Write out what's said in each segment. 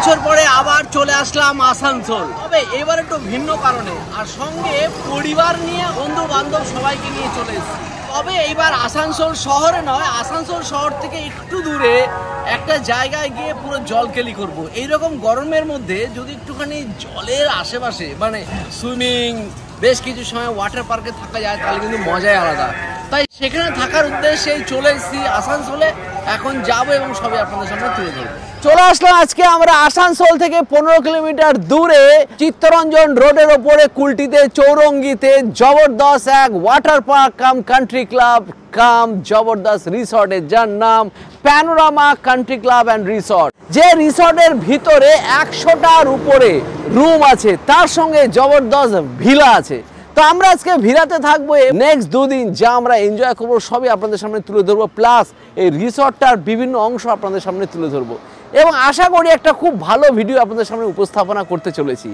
বছর পরে আবার চলে আসলাম আসানসোল, তবে এবার একটু ভিন্ন কারণে, আর সঙ্গে পরিবার নিয়ে, বন্ধু বান্ধব সবাইকে নিয়ে চলে এসেছি। তবে এইবার আসানসোল শহরে নয়, আসানসোল শহর থেকে একটু দূরে একটা জায়গায় গিয়ে পুরো জলকেলি করব। এইরকম গরমের মধ্যে যদি একটুখানি জলের আশেপাশে মানে সুইমিং, বেশ কিছু সময় ওয়াটার পার্কে থাকা যায় তাহলে কিন্তু মজাই আলাদা। তাই সেখানে থাকার উদ্দেশ্যে চলে এসেছি আসানসোলে। এখন যাবো এবং সবই আপনাদের সামনে তুলে ধরবো। চলে আসলাম আজকে আমরা আসানসোল থেকে 15 কিলোমিটার দূরে চিত্তরঞ্জন রোডের ওপরে কুলটিতে চৌরঙ্গিতে জবরদস্ত এক ওয়াটার পার্ক কাম কান্ট্রি ক্লাব কাম জবরদস্ত রিসর্টে, যার নাম panorama country club and resort. যে রিসর্টের ভিতরে 100টার উপরে রুম আছে, তার সঙ্গে জবরদস্ত ভিলা আছে। তো আমরা আজকে ভিলাতে থাকবো নেক্সট 2 দিন, যা আমরা এনজয় করবো সবই আপনাদের সামনে তুলে ধরবো, প্লাস এই রিসর্টটার বিভিন্ন অংশ আপনাদের সামনে তুলে ধরবো এবং আশা করি একটা খুব ভালো ভিডিও আপনাদের সামনে উপস্থাপনা করতে চলেছি।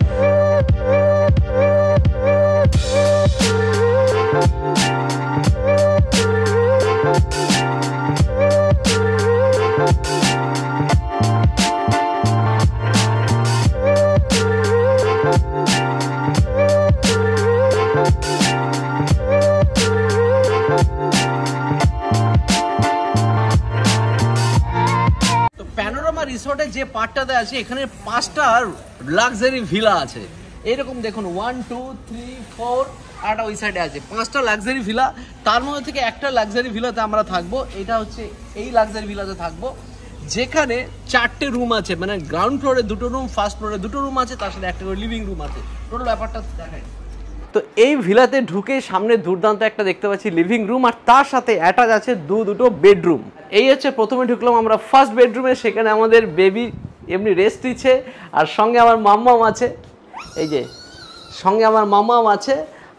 রিসর্টে যে পার্টটাতে আছে এখানে 5টা লাক্সারি ভিলা আছে। এরকম দেখুন 1 2 3 4 আর ওই সাইডে আছে 5টা লাক্সারি ভিলা। তার মধ্যে থেকে একটা লাক্সারি ভিলাতে আমরা থাকবো। এটা হচ্ছে এই লাক্সারি ভিলাতে থাকবো, যেখানে 4টে রুম আছে, মানে গ্রাউন্ড ফ্লোরে 2টো রুম, ফার্স্ট ফ্লোরে 2টো রুম আছে, তার সাথে একটা করে লিভিং রুম আছে। টোটাল ব্যাপারটা দেখাই। তো এই ভিলাতে ঢুকে সামনে দুর্দান্ত একটা দেখতে পাচ্ছি লিভিং রুম, আর তার সাথে অ্যাটাচ আছে দুটো বেডরুম। এই হচ্ছে প্রথমে ঢুকলাম আমরা ফার্স্ট বেডরুমে, সেখানে আমাদের বেবি এমনি রেস্ট দিচ্ছে, আর সঙ্গে আমার মাম্মাম আছে, এই যে সঙ্গে আমার মাম্মাম আছে,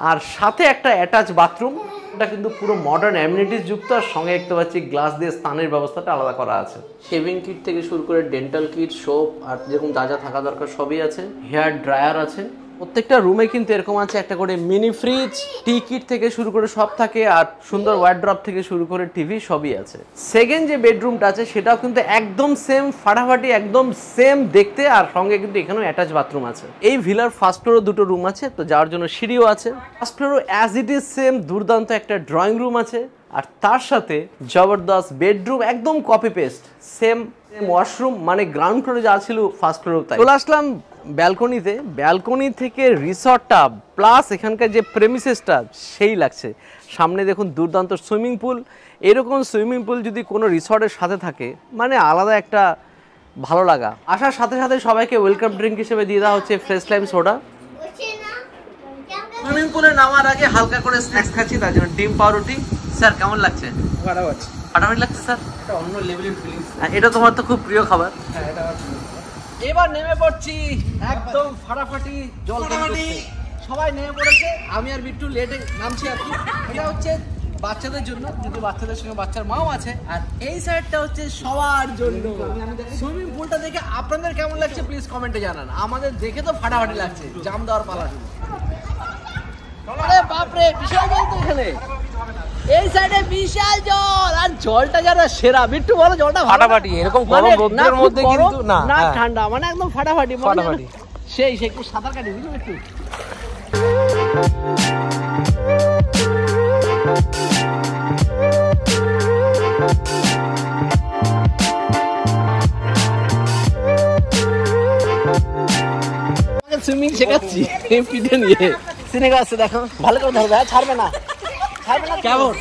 আর সাথে একটা অ্যাটাচ বাথরুম। এটা কিন্তু পুরো মডার্ন অ্যামিনিটিস যুক্ত, আর সঙ্গে দেখতে পাচ্ছি গ্লাস দিয়ে স্নানের ব্যবস্থাটা আলাদা করা আছে। শেভিং কিট থেকে শুরু করে ডেন্টাল কিট, সোপ আর যেরকম যা যা থাকা দরকার সবই আছে। হেয়ার ড্রায়ার আছে। প্রত্যেকটা রুমে কিন্তু এরকম আছে একটা করে মিনি ফ্রিজ, টি কিট থেকে শুরু করে সব থাকে, আর সুন্দর ওয়ার্ড্রপ থেকে শুরু করে টিভি সবই আছে। সেকেন্ড যে বেডরুমটা আছে সেটাও কিন্তু একদম সেম, ফাটাফাটি একদম সেম দেখতে, আর সঙ্গে কিন্তু এখানেও অ্যাটাচ বাথরুম আছে। এই ভিলার ফার্স্ট ফ্লোরে 2টো রুম আছে, তো যাওয়ার জন্য সিঁড়িও আছে। ফার্স্ট ফ্লোরও অ্যাজ ইট ইজ সেম দুর্দান্ত একটা ড্রয়িং রুম আছে, আর তার সাথে জবরদস্ত বেডরুম, একদম কপি পেস্ট সেম ওয়াশরুম, মানে গ্রাউন্ড ফ্লোরে যা ছিল ফার্স্ট ফ্লোরেও তাই। চলে আসলাম ব্যালকনিতে। ব্যালকনি থেকে রিসর্টটা প্লাস এখানকার যে প্রেমিসেসটা সেই লাগছে। সামনে দেখুন দুর্দান্ত সুইমিং পুল। এরকম সুইমিং পুল যদি কোনো রিসর্টের সাথে থাকে মানে আলাদা একটা ভালো লাগা। আসার সাথে সাথে সবাইকে ওয়েলকাম ড্রিঙ্ক হিসেবে দিয়ে দেওয়া হচ্ছে ফ্রেশ লাইম সোডা। সুইমিং পুলে নামার আগে হালকা করে স্ন্যাক্স খাচ্ছি, তার জন্য ডিম পাউরুটি। স্যার কেমন লাগছে? ফাটাফাটি লাগছে স্যার, এটা অন্য লেভেলের ফিলিংস। এটা তোমার তো খুব প্রিয় খাবার। হ্যাঁ, এটা এবার নেমে পড়ছি একদম ফাটাফাটি জল করতে। সবাই নেমে পড়েছে, আমি আর বিট্টু লেটে নামছি আর কি। এটা হচ্ছে বাচ্চাদের জন্য, যদি বাচ্চাদের সঙ্গে বাচ্চার মাও আছে, আর এই সাইডটা হচ্ছে সবার জন্য। সুইমিং পুলটা দেখে আপনাদের কেমন লাগছে প্লিজ কমেন্টে জানান। আমাদের দেখে তো ফাটাফাটি লাগছে, জাম দেওয়ার পালা। আরে বাপরে, বিশাল জল তো এখানে, এই সাইডে বিশাল জল, আর জলটা যারা সেরা। বিট্টু বলো জলটা ফাটাফাটি, এরকম গরম রোদের মধ্যে কিন্তু না ঠান্ডা, মানে একদম ফাটাফাটি ফাটাফাটি। সেই একটু সাঁতার কাটি বুঝলো একটু। সুইমিং শেখাচ্ছি পিঠে নিয়ে। সিনেগা আছে দেখো, ভালো করে ধরবে, ছাড়বে না ছাড়বে না। কেমন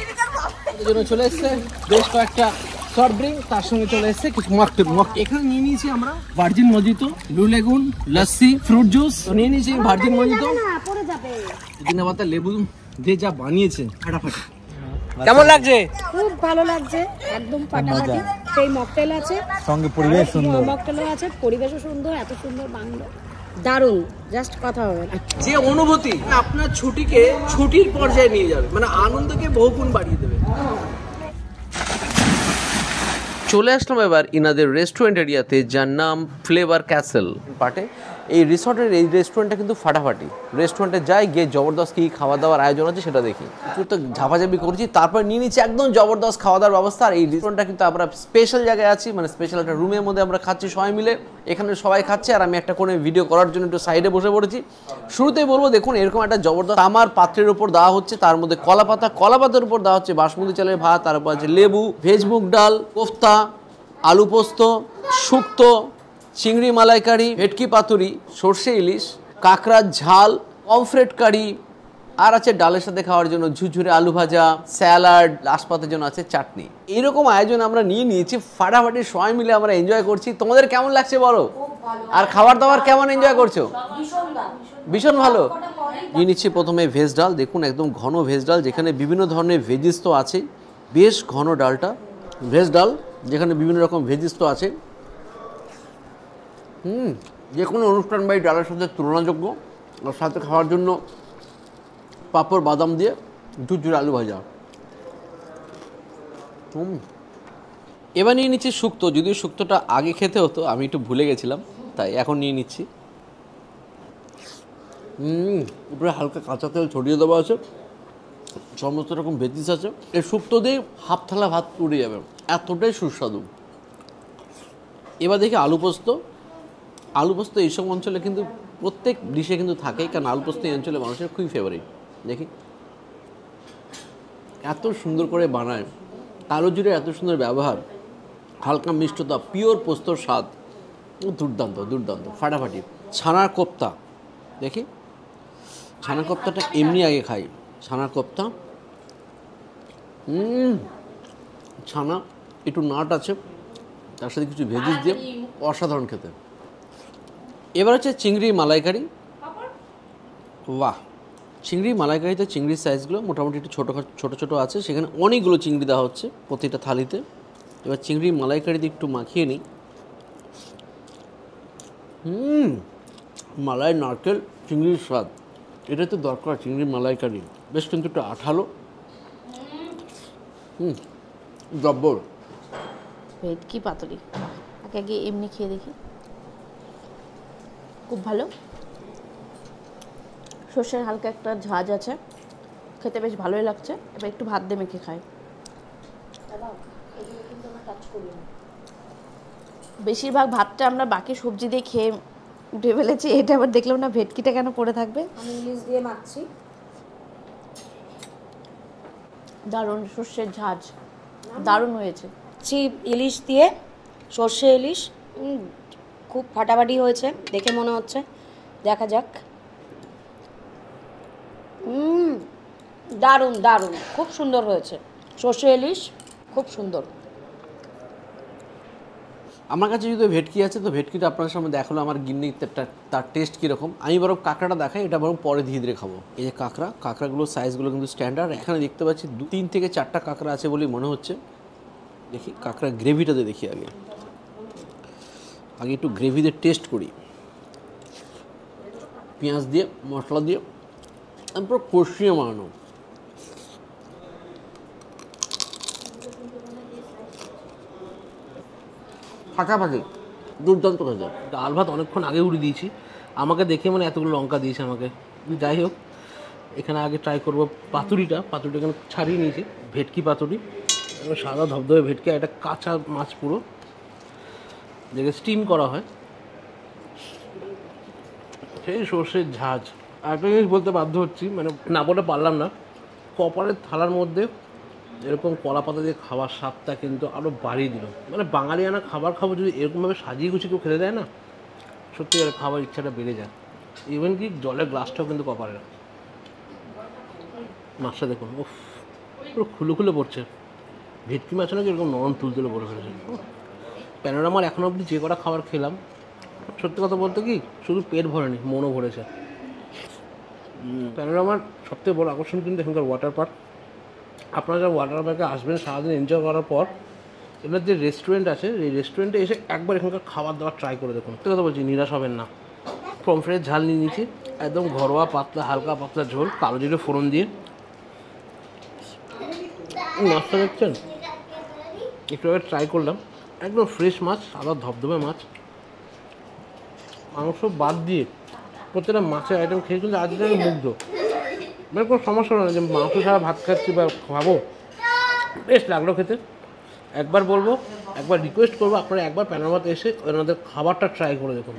জন্য চলে এসছে বেশ কয়েকটা সফট ড্রিঙ্ক, তার সঙ্গে চলে এসছে কিছু মকটেল। এখানে নিয়ে নিয়েছি আমরা virgin mojito, blue lagoon, lassi, fruit juice. তো নিয়ে নিয়েছি ভার্জিন মজিতো, পুদিনা পাতা, লেবু দিয়ে যা বানিয়েছে ফাটাফাটি। কেমন লাগছে? খুব ভালো লাগছে, একদম ফাটাফাটি। সেই মকটেল আছে, সঙ্গে পরিবেশ সুন্দর, মকটেলও আছে, পরিবেশও সুন্দর, এত সুন্দর বাংলো, দারুণ, জাস্ট কথা হবে না। যে অনুভূতি আপনার ছুটিকে ছুটির পর্যায়ে নিয়ে যাবে, মানে আনন্দকে বহুগুণ বাড়িয়ে দেবে। চলে আসলাম এবার ইনাদের রেস্টুরেন্ট এরিয়াতে, যার নাম ফ্লেভার ক্যাসেল পার্টে। এই রিসর্টের এই রেস্টুরেন্টটা কিন্তু ফাটাফাটি। রেস্টুরেন্টে যাই, গিয়ে জবরদস্ত কী খাওয়া দাওয়ার আয়োজন আছে সেটা দেখি। একটু তো ঝাপাঝাপি করছি, তারপর নিয়ে নিচ্ছি একদম জবরদস্ত খাওয়া দাওয়ার ব্যবস্থা। আর এই রেস্টুরেন্টটা কিন্তু আমরা স্পেশাল জায়গায় আছি, মানে স্পেশাল একটা রুমের মধ্যে আমরা খাচ্ছি সবাই মিলে। এখানে সবাই খাচ্ছে আর আমি একটা করে ভিডিও করার জন্য একটু সাইডে বসে পড়েছি। শুরুতেই বলবো দেখুন এরকম একটা জবরদস্ত তামার পাত্রের উপর দেওয়া হচ্ছে, তার মধ্যে কলা পাতার উপর দেওয়া হচ্ছে বাসমতি চালের ভাত, তারপর আছে লেবু, ভেজ মুগ ডাল, কোফতা, আলু পোস্ত, শুক্তো, চিংড়ি মালাইকারি, ভেটকি পাতুরি, সর্ষে ইলিশ, কাঁকড়ার ঝাল, পমফ্রেট কারি, আর আছে ডালের সাথে খাওয়ার জন্য ঝুরঝুরে আলু ভাজা, স্যালাড, লাস্ট পাতের জন্য আছে চাটনি। এইরকম আয়োজন আমরা নিয়ে নিয়েছি, ফাটাফাটি সবাই মিলে আমরা এনজয় করছি। তোমাদের কেমন লাগছে বলো? আর খাবার দাবার কেমন এনজয় করছো? ভীষণ ভালো। নিয়ে নিচ্ছি প্রথমে ভেজ ডাল, দেখুন একদম ঘন ভেজ ডাল, যেখানে বিভিন্ন ধরনের ভেজিস তো আছে, বেশ ঘন ডালটা। ভেজ ডাল যেখানে বিভিন্ন রকম ভেজিস তো আছে, যে কোনো অনুষ্ঠান বাড়ি ডালের সাথে তুলনাযোগ্য। আর সাথে খাওয়ার জন্য পাঁপড় বাদাম দিয়ে ঝুরঝুরে আলু ভাজা। এবার নিয়ে নিচ্ছি শুক্তো, যদিও শুক্তোটা আগে খেতে হতো, আমি একটু ভুলে গেছিলাম, তাই এখন নিয়ে নিচ্ছি। উপরে হালকা কাঁচা তেল ছড়িয়ে দেওয়া আছে, সমস্ত রকম ভেজিস আছে। এই শুক্তো দিয়ে হাফ থালা ভাত উড়ে যাবে, এতটাই সুস্বাদু। এবার দেখি আলু পোস্ত। আলু পোস্ত এইসব অঞ্চলে কিন্তু প্রত্যেক ডিশে কিন্তু থাকেই, কারণ আলু পোস্ত এই অঞ্চলে মানুষের খুবই ফেভারিট। দেখি এত সুন্দর করে বানায়, কালো জিরে এত সুন্দর ব্যবহার, হালকা মিষ্টতা, পিওর পোস্তর স্বাদ, দুর্দান্ত দুর্দান্ত, ফাটাফাটি। ছানার কোপ্তা, দেখি ছানার কোপ্তাটা এমনি আগে খাই। ছানার কোপ্তা, ছানা একটু নাট আছে, তার সাথে কিছু ভেজিস দিয়ে অসাধারণ খেতে। এবার হচ্ছে চিংড়ি মালাইকারি। বাহ, চিংড়ি মালাইকারিতে চিংড়ির সাইজগুলো মোটামুটি একটু ছোটো ছোটো আছে, সেখানে অনেকগুলো চিংড়ি দেওয়া হচ্ছে প্রতিটা থালিতে। এবার চিংড়ি মালাইকারি দিয়ে একটু মাখিয়ে নিই। মালাই নারকেল চিংড়ির স্বাদ, এটা তো দরকার। চিংড়ি মালাইকারি বেশ কিন্তু একটু আঠালো, জব্বর। ভেটকি পাতুরি আগে এমনি খেয়ে দেখি, খুব ভালো। সর্ষের হালকা একটা ঝাঁজ আছে, খেতে বেশ ভালোই লাগছে। এবার একটু ভাত দিয়ে মেখে খাই। বেশিরভাগ ভাতটা আমরা বাকি সবজি দিয়ে খেয়ে উঠে ফেলেছি, এটা আবার দেখলাম না ভেটকিটা কেন পড়ে থাকবে। আমি ইলিশ দিয়ে মাখছি। দারুণ, সর্ষের ঝাঁজ দারুণ হয়েছে। ইলিশ দিয়ে, সর্ষে ইলিশ, খুব ফাটাফাটি হয়েছে দেখে মনে হচ্ছে। দেখা যাক। দারুণ দারুণ, খুব সুন্দর হয়েছে। সর্ষে ইলিশ খুব সুন্দর। আমার কাছে যদি ভেটকি আছে, তো ভেটকিটা আপনার সামনে দেখালো আমার গিন্নি, তার টেস্ট কীরকম। আমি বরং কাঁকড়াটা দেখাই, এটা বরং পরে ধীরে ধীরে খাবো। এই যে কাঁকড়াগুলোর সাইজগুলো কিন্তু স্ট্যান্ডার্ড। এখানে দেখতে পাচ্ছি 3 থেকে 4টা কাঁকড়া আছে বলেই মনে হচ্ছে। দেখি কাঁকড়ার গ্রেভিটাতে দেখি, আগে একটু গ্রেভি দিয়ে টেস্ট করি। পেঁয়াজ দিয়ে, মশলা দিয়ে পুরো কষিয়ে মারানো। ফাটাফাটি, দুর্দান্ত খেতে। ডাল ভাত অনেকক্ষণ আগে উড়ে দিয়েছি, আমাকে দেখে মানে এতগুলো লঙ্কা দিয়েছে আমাকে। যাই হোক, এখানে আগে ট্রাই করবো পাতুরিটা এখানে ছাড়িয়ে নিয়েছি। ভেটকি পাতুরি, সাদা ধবধবে ভেটকি, একটা কাঁচা মাছ পুরো, যেটা স্টিম করা হয়, সেই সর্ষের ঝাঁজ। একটা জিনিস বলতে বাধ্য হচ্ছি, মানে না বলে পারলাম না, কপালের থালার মধ্যে এরকম কলা পাতা দিয়ে খাওয়ার স্বাদটা কিন্তু আরও বাড়িয়ে দিল। মানে বাঙালিয়ানা খাবার খাবো, যদি এরকমভাবে সাজিয়ে গুছিয়ে কেউ খেতে দেয় না, সত্যি আর খাওয়ার ইচ্ছাটা বেড়ে যায়। ইভেন কি জলের গ্লাসটাও কিন্তু কপালে। মাছটা দেখুন, ও পুরো খুলে পড়ছে। ভেটকি মাছ নাকি এরকম নরম তুলে পড়ে ফেলেছে। প্যানোরামার এখনও অবধি যে কটা খাবার খেলাম, সত্যি কথা বলতে কি শুধু পেট ভরেনি, মনও ভরেছে। প্যানোরামার সবথেকে বড় আকর্ষণ কিন্তু এখানকার ওয়াটার পার্ক। আপনারা যারা ওয়াটার পার্কে আসবেন সারাদিন এনজয় করার পর, এবার যে রেস্টুরেন্ট আছে, এই রেস্টুরেন্টে এসে একবার এখানকার খাবার দাবার ট্রাই করে দেখুন। সত্যি কথা বলছি, নিরাশ হবেন না। পমফ্রেটের ঝাল নিয়ে নিয়েছি, একদম ঘরোয়া পাতলা, হালকা পাতলা ঝোল, কালো জিরে ফোড়ন দিয়ে। মাছটা দেখছেন, একটু আগে ট্রাই করলাম, একদম ফ্রেশ মাছ, সাদা ধবধবে মাছ। মাংস বাদ দিয়ে প্রত্যেকটা মাছের আইটেম খেয়ে কিন্তু আজকে আমি মুগ্ধ। মানে কোনো সমস্যা হলো না যে মাংস ছাড়া ভাত খাচ্ছি বা খাবো, বেশ লাগলো খেতে। একবার বলবো, একবার রিকোয়েস্ট করবো, আপনারা একবার প্যানোরামাতে এসে ওনাদের খাবারটা ট্রাই করে দেখুন,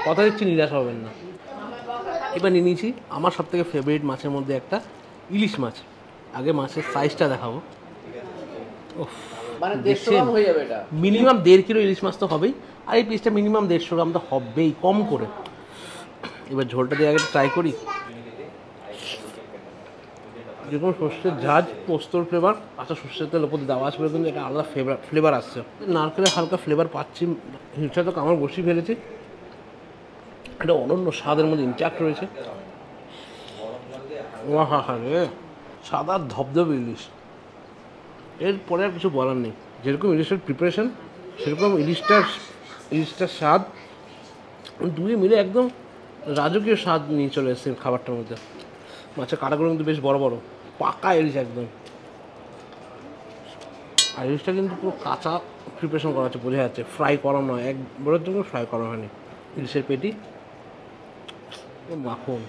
কথা দিচ্ছি নিরাশ হবেন না। এবার নিয়ে নিয়েছি আমার সবথেকে ফেভারিট মাছের মধ্যে একটা ইলিশ মাছ। আগে মাছের সাইজটা দেখাবো। মানে 150 গ্রাম হয়ে যাবে এটা, মিনিমাম 1.5 কিলো ইলিশ মাছ তো হবেই, আর এই পিসটা মিনিমাম 150 গ্রাম তো হবেই কম করে। এবার ঝোলটা দিয়ে আগে ট্রাই করি। যেরকম সর্ষের ঝাঁজ, পোস্তর ফ্লেভার, আচ্ছা সর্ষের তেল ওপর দেওয়া আছে বলে কিন্তু এটা আলাদা ফ্লেভার আসছে। নারকেলের হালকা ফ্লেভার পাচ্ছি, হিংসা তো কামড় বসিয়ে ফেলেছি। এটা অনন্য স্বাদের মধ্যে ইন্ট্যাক্ট রয়েছে। হা হা রে, সাদা ধবধবে ইলিশ, এরপরে আর কিছু বলার নেই। যেরকম ইলিশের প্রিপারেশন সেরকম ইলিশটার স্বাদ, দুই মিলে একদম রাজকীয় স্বাদ নিয়ে চলে এসেছে খাবারটার মধ্যে। মাছের কাঁটাগুলো কিন্তু বেশ বড় বড়, পাকা ইলিশ একদম। আর ইলিশটা কিন্তু পুরো কাঁচা প্রিপারেশন করা হচ্ছে, বোঝা যাচ্ছে, ফ্রাই করা নয়, একবারের জন্য ফ্রাই করা হয়নি। ইলিশের পেটি, মাখন।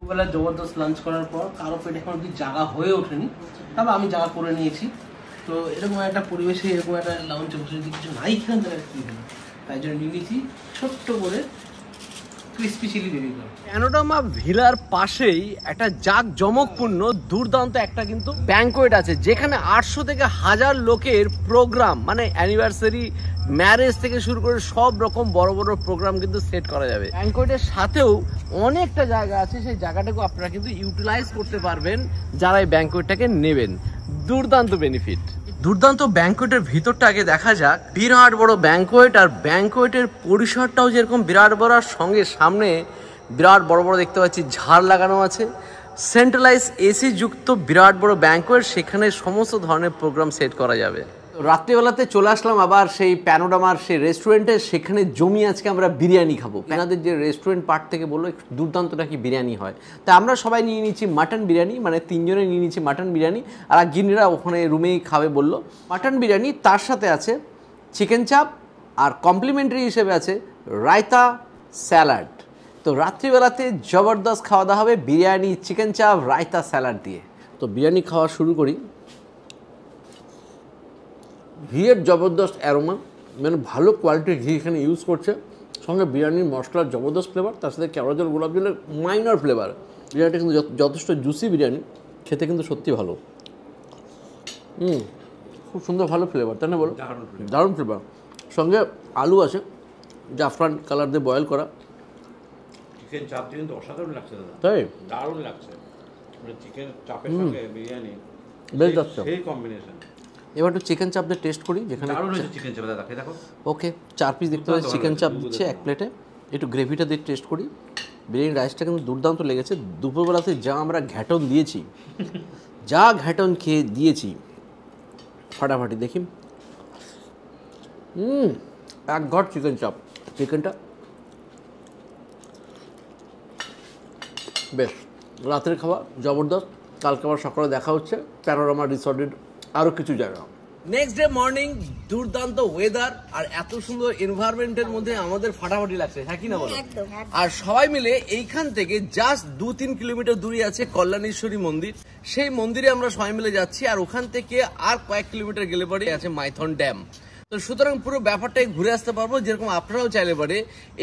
বেলা জবরদস্ত লাঞ্চ করার পর কারো পেটে এখন অব্দি জাগা হয়ে ওঠেনি, তবে আমি জাগা করে নিয়েছি। তো এরকম একটা পরিবেশে এরকম একটা লাউঞ্চে বসে যদি কিছু নাই খেলেন তাহলে কী হলো, তাই জন্য নিয়ে নিয়েছি ছোট্ট করে crispy chilli baby corn. Panorama ভিলার পাশেই একটা জাঁকজমকপূর্ণ দুর্দান্ত একটা কিন্তু ব্যাংকোয়েট আছে, যেখানে 800 থেকে 1000 লোকের প্রোগ্রাম, মানে অ্যানিভার্সারি, ম্যারেজ থেকে শুরু করে সব রকম বড় বড় প্রোগ্রাম কিন্তু সেট করা যাবে। ব্যাংকোয়েটের সাথেও অনেকটা জায়গা আছে, সেই জায়গাটাকে আপনারা কিন্তু ইউটিলাইজ করতে পারবেন যারা এই ব্যাংকোয়েটটাকে নেবেন। দুর্দান্ত বেনিফিট। দুর্দান্ত ব্যাংকোয়েটের ভিতরটা আগে দেখা যাক। বিরাট বড় ব্যাংকোয়েট, আর ব্যাংকোয়েটের পরিসরটাও যেরকম বিরাট বড়, সামনে বিরাট বড় বড় দেখতে পাচ্ছি ঝাড় লাগানো আছে। সেন্ট্রালাইজ এসি যুক্ত বিরাট বড় ব্যাংকোয়েট, সেখানে সমস্ত ধরনের প্রোগ্রাম সেট করা যাবে। রাত্রিবেলাতে চলে আসলাম আবার সেই প্যানোরামার সেই রেস্টুরেন্টে, সেখানে জমি আজকে আমরা বিরিয়ানি খাবো। আপনাদের যে রেস্টুরেন্ট পার্ট থেকে বললো দুর্দান্ত নাকি বিরিয়ানি হয়, তা আমরা সবাই নিয়ে নিচ্ছি মাটন বিরিয়ানি, মানে 3 জনে নিয়ে নিচ্ছি মাটন বিরিয়ানি, আর গিন্নিরা ওখানে রুমেই খাবে বললো। মাটন বিরিয়ানি, তার সাথে আছে চিকেন চাপ, আর কমপ্লিমেন্টারি হিসেবে আছে রায়তা, স্যালাড। তো রাত্রিবেলাতে জবরদস্ত খাওয়া দাওয়া হবে বিরিয়ানি, চিকেন চাপ, রায়তা, স্যালাড দিয়ে। তো বিরিয়ানি খাওয়া শুরু করি। ঘিয়ের জবরদস্ত অ্যারোমা, মানে ভালো কোয়ালিটির ঘি এখানে ইউজ করছে, সঙ্গে বিরিয়ানির মশলার জবরদস্ত ফ্লেভার, তার সাথে কেওড়া জল, গোলাপ জলের মাইনর ফ্লেভার। বিরিয়ানিটা কিন্তু যথেষ্ট জুসি বিরিয়ানি, খেতে কিন্তু সত্যি ভালো। খুব সুন্দর, ভালো ফ্লেভার, তাই না বলো? দারুণ ফ্লেভার। সঙ্গে আলু আছে জাফরান কালার দিয়ে বয়েল করা। চিকেন চাপটি কিন্তু অসাধারণ লাগছে দাদা, তাই দারুণ লাগছে। চিকেন চাপের সঙ্গে বিরিয়ানি বেশ যাচ্ছে, সেই কম্বিনেশন। এবার একটু চিকেন চাপ দিয়ে টেস্ট করি, যেখানে দারুণ হয়েছে চিকেন চাপ দাদা, দেখো। ওকে, 4 পিস দেখতে পাচ্ছি চিকেন চাপ দিচ্ছে 1 প্লেটে। একটু গ্রেভিটা দিয়ে টেস্ট করি। বিরিয়ানি রাইসটা কিন্তু দুর্দান্ত লেগেছে। দুপুরবেলাতে যা আমরা ঘ্যাটন দিয়েছি, যা ঘ্যাটন খেয়ে দিয়েছি, ফাটাফাটি। দেখি, এক ঘট চিকেন চাপ। চিকেনটা বেশ, রাতের খাওয়া জবরদস্ত। কালকে আবার সকালে দেখা হচ্ছে প্যানোরামা রিসর্টের আরও কিছু জায়গা। নেক্সট ডে মর্নিং, দুর্দান্ত ওয়েদার আর এত সুন্দর এনভায়রনমেন্টের মধ্যে আমাদের ফাটাফাটি লাগছে, হ্যাঁ কি না বলো? আর সবাই মিলে এইখান থেকে জাস্ট 2-3 কিলোমিটার দূরে আছে কল্যাণেশ্বরী মন্দির। সেই মন্দিরে আমরা সবাই মিলে যাচ্ছি, আর ওখান থেকে আর কয়েক কিলোমিটার গেলে পরে আছে মাইথন ড্যাম। তো সুতরাং পুরো ব্যাপারটাই ঘুরে আসতে পারবো। যেরকম আপনারাও চাইলে পারে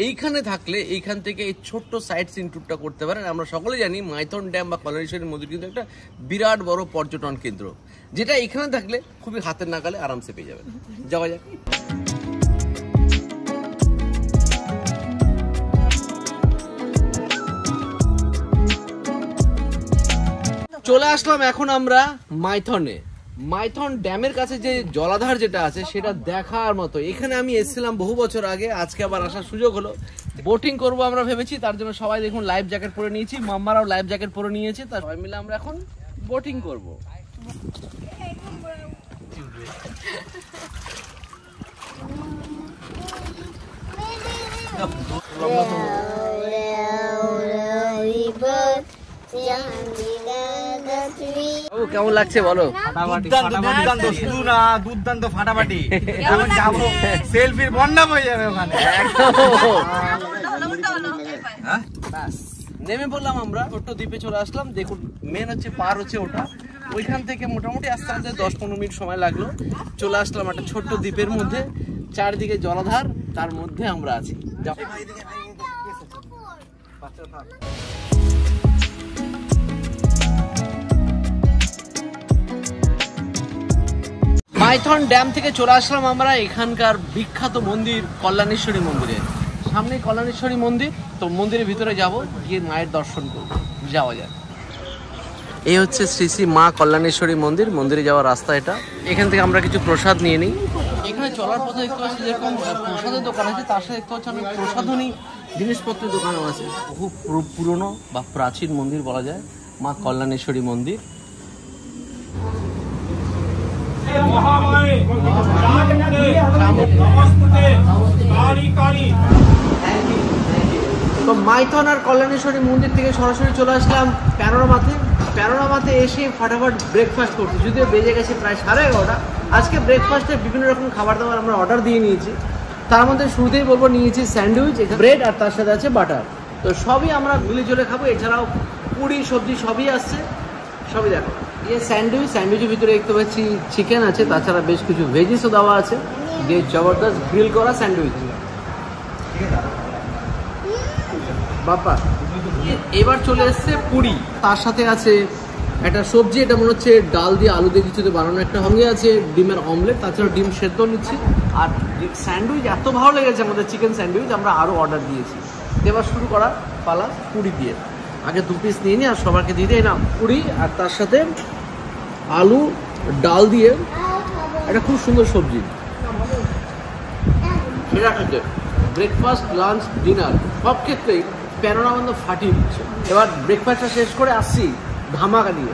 এইখানে থাকলে এইখান থেকে এই ছোট্ট সাইট সিন ট্যুরটা করতে পারেন। আমরা সকলে জানি মাইথন ড্যাম বা কল্যাণেশ্বরী মন্দির কিন্তু একটা বিরাট বড় পর্যটন কেন্দ্র, যেটা এখানে থাকলে খুবই হাতের নাগালে আরামসে পেয়ে যাবেন। যাওয়া যাক। চলে আসলাম এখন আমরা মাইথনে। মাইথন ড্যামের কাছে যে জলাধার যেটা আছে সেটা দেখার মতো। এখানে আমি এসেছিলাম বহু বছর আগে, আজকে আবার আসার সুযোগ হলো। বোটিং করবো আমরা ভেবেছি, তার জন্য সবাই দেখুন লাইফ জ্যাকেট পরে নিয়েছি, মাম্মারাও লাইফ জ্যাকেট পরে নিয়েছে, তার সবাই মিলে আমরা এখন বোটিং করবো। কেমন লাগছে বলো? দুর্দান্ত ফাটাফাটি। এখন যাবো, সেলফির বন্যা হয়ে যাবে ওখানে। নেমে পড়লাম আমরা, ছোট্ট দ্বীপে চলে আসলাম। দেখুন মেন হচ্ছে পার হচ্ছে ওটা, ওইখান থেকে মোটামুটি আস্তে আস্তে 10-15 মিনিট সময় লাগলো। চলে আসলাম একটা ছোট্ট দ্বীপের মধ্যে, চারিদিকে জলাধার, তার মধ্যে আমরা আছি। মাইথন ড্যাম থেকে চলে আসলাম আমরা এখানকার বিখ্যাত মন্দির কল্যাণেশ্বরী মন্দিরে। সামনে কল্যাণেশ্বরী মন্দির, তো মন্দিরের ভিতরে যাব, গিয়ে মায়ের দর্শন করব। যাওয়া যায়। এই হচ্ছে শ্রী শ্রী মা কল্যাণেশ্বরী মন্দির, মন্দিরে যাওয়ার রাস্তা এটা। এখান থেকে আমরা কিছু প্রসাদ নিয়ে নিই। এখানে চলার পথে দেখতে পাচ্ছি যেরকম প্রসাদের দোকান আছে, তার সাথে দেখতে পাচ্ছি অনেক প্রসাধনী জিনিসপত্রের দোকানও আছে। খুব পুরনো বা প্রাচীন মন্দির বলা যায়, মা কল্যাণেশ্বরী মন্দির। তো মাইথন আর কল্যাণেশ্বরী মন্দির থেকে সরাসরি চলে আসলাম প্যানোরামাতে। প্যানোরামাতে এসে ফাটাফাট ব্রেকফাস্ট করছি, যদিও বেজে গেছে প্রায় 11:30। আজকে ব্রেকফাস্টে বিভিন্ন রকম খাবার দাবার আমরা অর্ডার দিয়ে নিয়েছি। তার মধ্যে শুরুতেই বলবো নিয়েছি স্যান্ডউইচ, ব্রেড, আর তার সাথে আছে বাটার। তো সবই আমরা মিলে জলে খাবো। এছাড়াও পুরি, সবজি সবই আসছে, সবই দেখো। এই স্যান্ডউইচের ভিতরে দেখতে পাচ্ছি চিকেন আছে, তাছাড়া বেশ কিছু ভেজিসও দেওয়া আছে। যে জবরদস্ত গ্রিল করা স্যান্ডউইচ বাবা। এবার চলে এসছে পুরি, তার সাথে আছে একটা সবজি, এটা মনে হচ্ছে ডাল দিয়ে আলু দিয়ে কিছুতে বানানো একটা, সঙ্গে আছে ডিমের অমলেট, তাছাড়া ডিম সেদ্ধ নিচ্ছি। আর স্যান্ডউইচ এত ভালো লেগেছে আমাদের, চিকেন স্যান্ডউইচ আমরা আরও অর্ডার দিয়েছি। এবার শুরু করা পালা পুরি দিয়ে। আগে 2 পিস নিয়ে নিই আর সবাইকে দিয়ে দিই না পুরি, আর তার সাথে আলু ডাল দিয়ে একটা খুব সুন্দর সবজি। সেটা খেতে ব্রেকফাস্ট, লাঞ্চ, ডিনার সব ক্ষেত্রেই প্যানোরামা ফাটিয়ে দিচ্ছে। এবার ব্রেকফাস্টটা শেষ করে আসছি ধামাকা দিয়ে,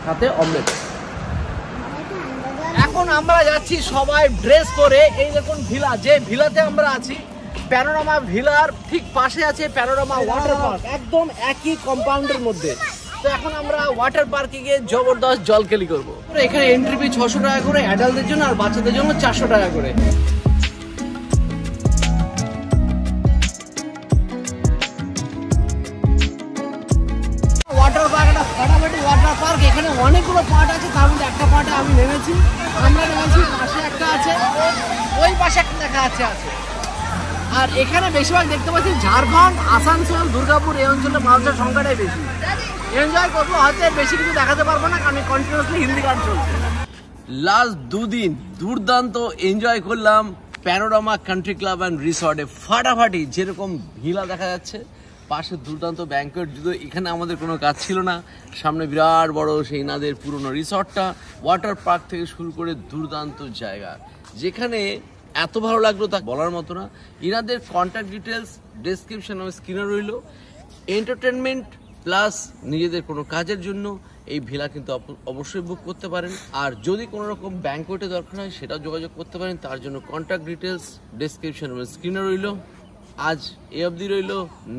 সাথে অমলেট। এখন আমরা যাচ্ছি সবাই ড্রেস পরে। এই দেখুন ভিলা, যে ভিলাতে আমরা আছি, প্যানোরামা ভিলার ঠিক পাশে আছে প্যানোরামা ওয়াটার পার্ক, একদম একই কম্পাউন্ডের মধ্যে। তো এখন আমরা ওয়াটার পার্কে গিয়ে জবরদস্ত জলকেলি করবো। এখানে এন্ট্রি ফি 600 টাকা করে অ্যাডাল্টদের জন্য, আর বাচ্চাদের জন্য 400 টাকা করে। ওয়াটার পার্ক, একটা ফাটাফাটি ওয়াটার পার্ক। এখানে অনেকগুলো পার্ট আছে, তার মধ্যে একটা পার্টে আমি নেমেছি, আমরা নেমেছি। পাশে একটা আছে, ওই পাশে একটা দেখা আছে। আর এখানে বেশিরভাগ দেখতে পাচ্ছি ঝাড়খণ্ড, আসানসোল, দুর্গাপুর এই অঞ্চলে মানুষের সংখ্যাটাই বেশি। এনজয় করবো, হয়তো বেশি কিছু দেখাতে পারবো না কারণ কন্টিনিউসলি হিন্দি গান চলছে। লাস্ট 2 দিন দুর্দান্ত এনজয় করলাম প্যানোরামা কান্ট্রি ক্লাব অ্যান্ড রিসর্টে। ফাটাফাটি যেরকম ভিলা দেখা যাচ্ছে, পাশে দুর্দান্ত ব্যাংকোয়েট, যদিও এখানে আমাদের কোনো কাজ ছিল না। সামনে বিরাট বড় সেই নাদের পুরনো রিসর্টটা, ওয়াটার পার্ক থেকে শুরু করে দুর্দান্ত জায়গা, যেখানে এত ভালো লাগলো তা বলার মতো না। ইনাদের কন্ট্যাক্ট ডিটেলস ডেসক্রিপশন ও স্ক্রিনে রইল। এন্টারটেনমেন্ট প্লাস নিজেদের কোনো কাজের জন্য এই ভিলা কিন্তু অবশ্যই বুক করতে পারেন। আর যদি কোনো রকম ব্যাংকোয়েটে দরকার হয় সেটাও যোগাযোগ করতে পারেন। তার জন্য কন্ট্যাক্ট ডিটেলস ডেসক্রিপশন ও স্ক্রিনে রইল। আজ এই অবধি রইল,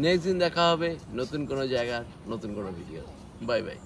নেক্সট দিন দেখা হবে নতুন কোনো জায়গার নতুন কোনো ভিডিও। Bye bye.